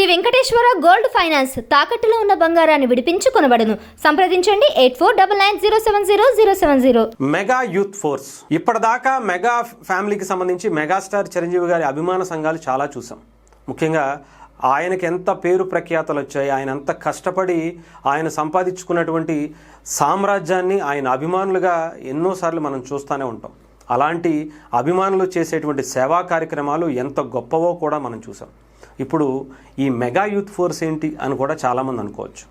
Shri Venkateswara gold finance తాకట్టులో ఉన్న బంగారాన్ని విడిపించి కొనబడును. సంప్రదించండి 8499070070. Mega youth force. ఇప్పటిదాకా మెగా ఫ్యామిలీకి సంబంధించి మెగాస్టార్ చిరంజీవి గారి అభిమాన సంఘాలు చాలా చూసాం. ముఖ్యంగా ఆయనకి ఎంత పేరు ప్రఖ్యాతలు వచ్చాయి, ఆయన ఎంత కష్టపడి ఆయన సంపాదించుకున్నటువంటి సామ్రాజ్యాన్ని ఆయన అభిమానులుగా ఎన్నోసార్లు మనం చూస్తూనే ఉంటాం. అలాంటి అభిమానులు చేసేటువంటి సేవా కార్యక్రమాలు ఎంత గొప్పవో కూడా మనం చూసాం. ఇప్పుడు ఈ మెగా యూత్ ఫోర్స్ ఏంటి అని కూడా చాలామంది అనుకోవచ్చు.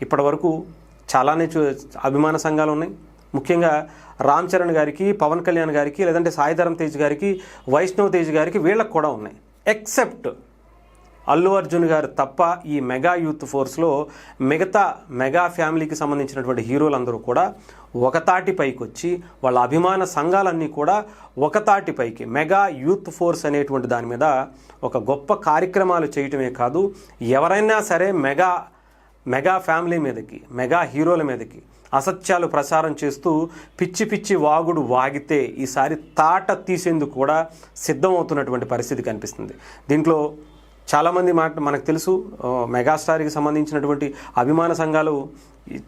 ఇప్పటి వరకు చాలానే అభిమాన సంఘాలు ఉన్నాయి. ముఖ్యంగా రామ్ చరణ్ గారికి, పవన్ కళ్యాణ్ గారికి, లేదంటే సాయిధరమ్ తేజ్ గారికి, వైష్ణవ్ తేజ్ గారికి వీళ్ళకి కూడా ఉన్నాయి. ఎక్సెప్ట్ అల్లు అర్జున్ గారు తప్ప ఈ మెగా యూత్ ఫోర్స్లో మిగతా మెగా ఫ్యామిలీకి సంబంధించినటువంటి హీరోలందరూ కూడా ఒకతాటిపైకి వచ్చి వాళ్ళ అభిమాన సంఘాలన్నీ కూడా ఒకతాటిపైకి మెగా యూత్ ఫోర్స్ అనేటువంటి దాని మీద ఒక గొప్ప కార్యక్రమాలు చేయటమే కాదు, ఎవరైనా సరే మెగా ఫ్యామిలీ మీదకి, మెగా హీరోల మీదకి అసత్యాలు ప్రచారం చేస్తూ పిచ్చి పిచ్చి వాగుడు వాగితే ఈసారి తాట తీసేందుకు కూడా సిద్ధమవుతున్నటువంటి పరిస్థితి కనిపిస్తుంది. దీంట్లో చాలామంది మనకు తెలుసు, మెగాస్టార్కి సంబంధించినటువంటి అభిమాన సంఘాలు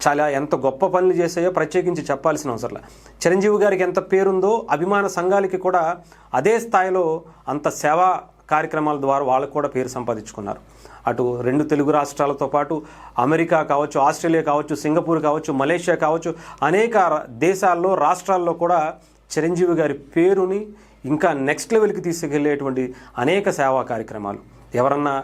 చాలా ఎంత గొప్ప పనులు చేసాయో ప్రత్యేకించి చెప్పాల్సిన అవసరం లేదు. చిరంజీవి గారికి ఎంత పేరుందో అభిమాన సంఘాలకి కూడా అదే స్థాయిలో అంత సేవా కార్యక్రమాల ద్వారా వాళ్ళకు కూడా పేరు సంపాదించుకున్నారు. అటు 2 తెలుగు రాష్ట్రాలతో పాటు అమెరికా కావచ్చు, ఆస్ట్రేలియా కావచ్చు, సింగపూర్ కావచ్చు, మలేషియా కావచ్చు, అనేక దేశాల్లో, రాష్ట్రాల్లో కూడా చిరంజీవి గారి పేరుని ఇంకా నెక్స్ట్ లెవెల్కి తీసుకెళ్లేటువంటి అనేక సేవా కార్యక్రమాలు. ఎవరన్నా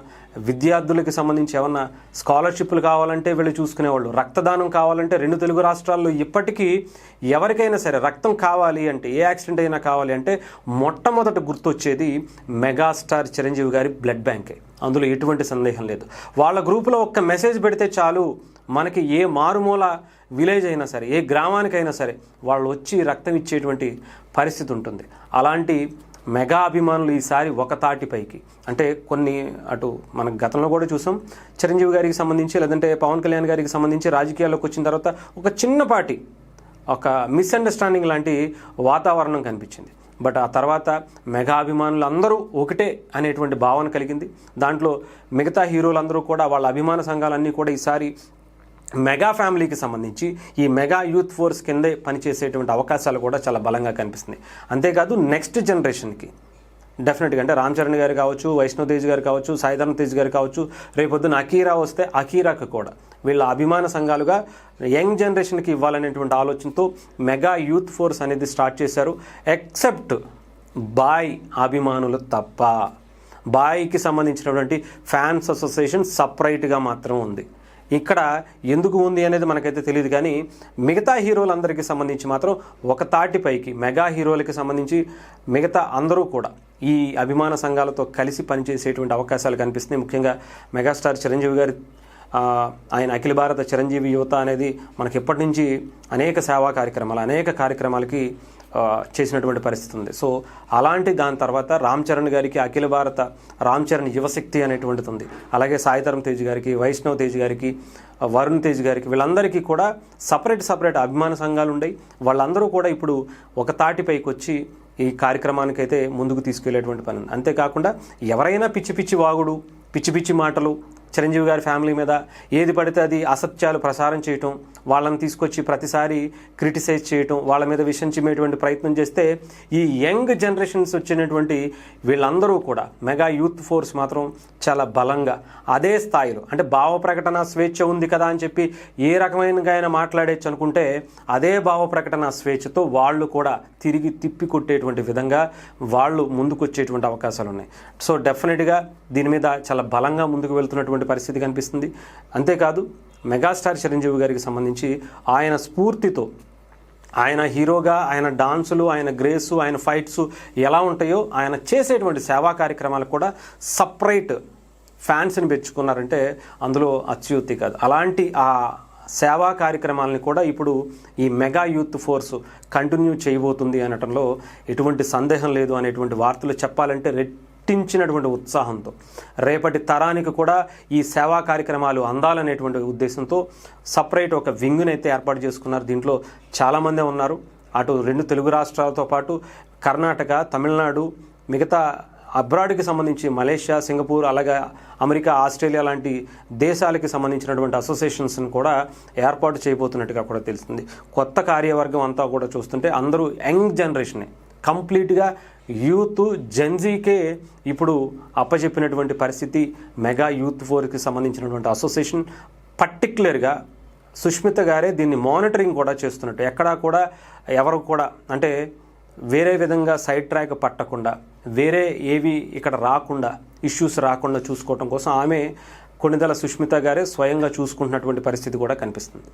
విద్యార్థులకి సంబంధించి ఏమన్నా స్కాలర్షిప్లు కావాలంటే వీళ్ళు చూసుకునేవాళ్ళు. రక్తదానం కావాలంటే 2 తెలుగు రాష్ట్రాల్లో ఇప్పటికీ ఎవరికైనా సరే రక్తం కావాలి అంటే, ఏ యాక్సిడెంట్ అయినా కావాలి అంటే మొట్టమొదట గుర్తొచ్చేది మెగాస్టార్ చిరంజీవి గారి బ్లడ్ బ్యాంకే. అందులో ఎటువంటి సందేహం లేదు. వాళ్ళ గ్రూపులో ఒక్క మెసేజ్ పెడితే చాలు, మనకి ఏ మారుమూల విలేజ్ అయినా సరే, ఏ గ్రామానికైనా సరే వాళ్ళు వచ్చి రక్తం ఇచ్చేటువంటి పరిస్థితి ఉంటుంది. అలాంటి మెగా అభిమానులు ఈసారి ఒక తాటిపైకి, అంటే కొన్ని అటు మనకు గతంలో కూడా చూసాం, చిరంజీవి గారికి సంబంధించి లేదంటే పవన్ కళ్యాణ్ గారికి సంబంధించి రాజకీయాల్లోకి వచ్చిన తర్వాత ఒక చిన్నపాటి ఒక మిస్అండర్స్టాండింగ్ లాంటి వాతావరణం కనిపించింది. బట్ ఆ తర్వాత మెగా అభిమానులు అందరూ ఒకటే అనేటువంటి భావన కలిగింది. దాంట్లో మిగతా హీరోలందరూ కూడా వాళ్ళ అభిమాన సంఘాలన్నీ కూడా ఈసారి మెగా ఫ్యామిలీకి సంబంధించి ఈ మెగా యూత్ ఫోర్స్ కిందే పనిచేసేటువంటి అవకాశాలు కూడా చాలా బలంగా కనిపిస్తుంది. అంతేకాదు నెక్స్ట్ జనరేషన్కి డెఫినెట్గా, అంటే రామ్ చరణ్ గారు కావచ్చు, వైష్ణవ్ తేజ్ గారు కావచ్చు, సాయిధరమ్ తేజ్ గారు కావచ్చు, రేపొద్దున అకీరా వస్తే అకీరాకు కూడా వీళ్ళ అభిమాన సంఘాలుగా యంగ్ జనరేషన్కి ఇవ్వాలనేటువంటి ఆలోచనతో మెగా యూత్ ఫోర్స్ అనేది స్టార్ట్ చేశారు. ఎక్సెప్ట్ బాయ్ అభిమానులు తప్ప. బాయ్కి సంబంధించినటువంటి ఫ్యాన్స్ అసోసియేషన్ సపరేట్గా మాత్రం ఉంది. ఇక్కడ ఎందుకు ఉంది అనేది మనకైతే తెలియదు, కానీ మిగతా హీరోలందరికీ సంబంధించి మాత్రం ఒక తాటిపైకి మెగా హీరోలకి సంబంధించి మిగతా అందరూ కూడా ఈ అభిమాన సంఘాలతో కలిసి పనిచేసేటువంటి అవకాశాలు కనిపిస్తున్నాయి. ముఖ్యంగా మెగాస్టార్ చిరంజీవి గారి ఆయన అఖిల భారత చిరంజీవి యువత అనేది మనకి ఎప్పటి నుంచి అనేక సేవా కార్యక్రమాలు, అనేక కార్యక్రమాలకి చేసినటువంటి పరిస్థితి ఉంది. సో అలాంటి దాని తర్వాత రామ్ చరణ్ గారికి అఖిల భారత రామ్ చరణ్ యువశక్తి అనేటువంటిది ఉంది. అలాగే సాయిధరమ్ తేజ్ గారికి, వైష్ణవ్ తేజ్ గారికి, వరుణ్ తేజ్ గారికి, వీళ్ళందరికీ కూడా సపరేట్ అభిమాన సంఘాలు ఉన్నాయి. వాళ్ళందరూ కూడా ఇప్పుడు ఒక తాటిపైకి వచ్చి ఈ కార్యక్రమానికైతే ముందుకు తీసుకెళ్లేటువంటి పని ఉంది. అంతేకాకుండా ఎవరైనా పిచ్చి పిచ్చి వాగుడు, పిచ్చి పిచ్చి మాటలు చిరంజీవి గారి ఫ్యామిలీ మీద ఏది పడితే అది అసత్యాలు ప్రసారం చేయటం, వాళ్ళని తీసుకొచ్చి ప్రతిసారి క్రిటిసైజ్ చేయటం, వాళ్ళ మీద విషయం చిమ్మేటువంటి ప్రయత్నం చేస్తే ఈ యంగ్ జనరేషన్స్ వచ్చినటువంటి వీళ్ళందరూ కూడా మెగా యూత్ ఫోర్స్ మాత్రం చాలా బలంగా అదే స్థాయిలో, అంటే భావ ప్రకటన స్వేచ్ఛ ఉంది కదా అని చెప్పి ఏ రకమైనగా అయినా మాట్లాడేచ్చు అనుకుంటే అదే భావ ప్రకటన స్వేచ్ఛతో వాళ్ళు కూడా తిరిగి తిప్పి కొట్టేటువంటి విధంగా వాళ్ళు ముందుకు వచ్చేటువంటి అవకాశాలు ఉన్నాయి. సో డెఫినెట్గా దీని మీద చాలా బలంగా ముందుకు వెళ్తున్నటువంటి పరిస్థితి కనిపిస్తుంది. అంతేకాదు మెగాస్టార్ చిరంజీవి గారికి సంబంధించి ఆయన స్ఫూర్తితో, ఆయన హీరోగా ఆయన డాన్సులు, ఆయన గ్రేసు, ఆయన ఫైట్స్ ఎలా ఉంటాయో ఆయన చేసేటువంటి సేవా కార్యక్రమాలకు కూడా సపరేట్ ఫ్యాన్స్ని పెంచుకున్నారంటే అందులో అత్యుక్తి కాదు. అలాంటి ఆ సేవా కార్యక్రమాలని కూడా ఇప్పుడు ఈ మెగా యూత్ ఫోర్స్ కంటిన్యూ చేయబోతుంది అనటంలో ఎటువంటి సందేహం లేదు అనేటువంటి వార్తలు చెప్పాలంటే రెట్టించినటువంటి ఉత్సాహంతో రేపటి తరానికి కూడా ఈ సేవా కార్యక్రమాలు అందాలనేటువంటి ఉద్దేశంతో సపరేట్ ఒక వింగ్ని అయితే ఏర్పాటు చేసుకున్నారు. దీంట్లో చాలామందే ఉన్నారు. అటు 2 తెలుగు రాష్ట్రాలతో పాటు కర్ణాటక, తమిళనాడు, మిగతా అబ్రాడ్కి సంబంధించి మలేషియా, సింగపూర్, అలాగే అమెరికా, ఆస్ట్రేలియా లాంటి దేశాలకి సంబంధించినటువంటి అసోసియేషన్స్ని కూడా ఏర్పాటు చేయబోతున్నట్టుగా కూడా తెలుస్తుంది. కొత్త కార్యవర్గం అంతా కూడా చూస్తుంటే అందరూ యంగ్ జనరేషనే, కంప్లీట్గా యూత్ జెన్జీకే ఇప్పుడు అప్పచెప్పినటువంటి పరిస్థితి. మెగా యూత్ ఫోర్కి సంబంధించినటువంటి అసోసియేషన్ పర్టిక్యులర్గా సుష్మిత గారే దీన్ని మానిటరింగ్ కూడా చేస్తున్నట్టు, ఎక్కడా కూడా ఎవరు కూడా అంటే వేరే విధంగా సైడ్ ట్రాక్ పట్టకుండా, వేరే ఏవి ఇక్కడ రాకుండా, ఇష్యూస్ రాకుండా చూసుకోవటం కోసం ఆమె కొణిదెల సుష్మిత గారే స్వయంగా చూసుకుంటున్నటువంటి పరిస్థితి కూడా కనిపిస్తుంది.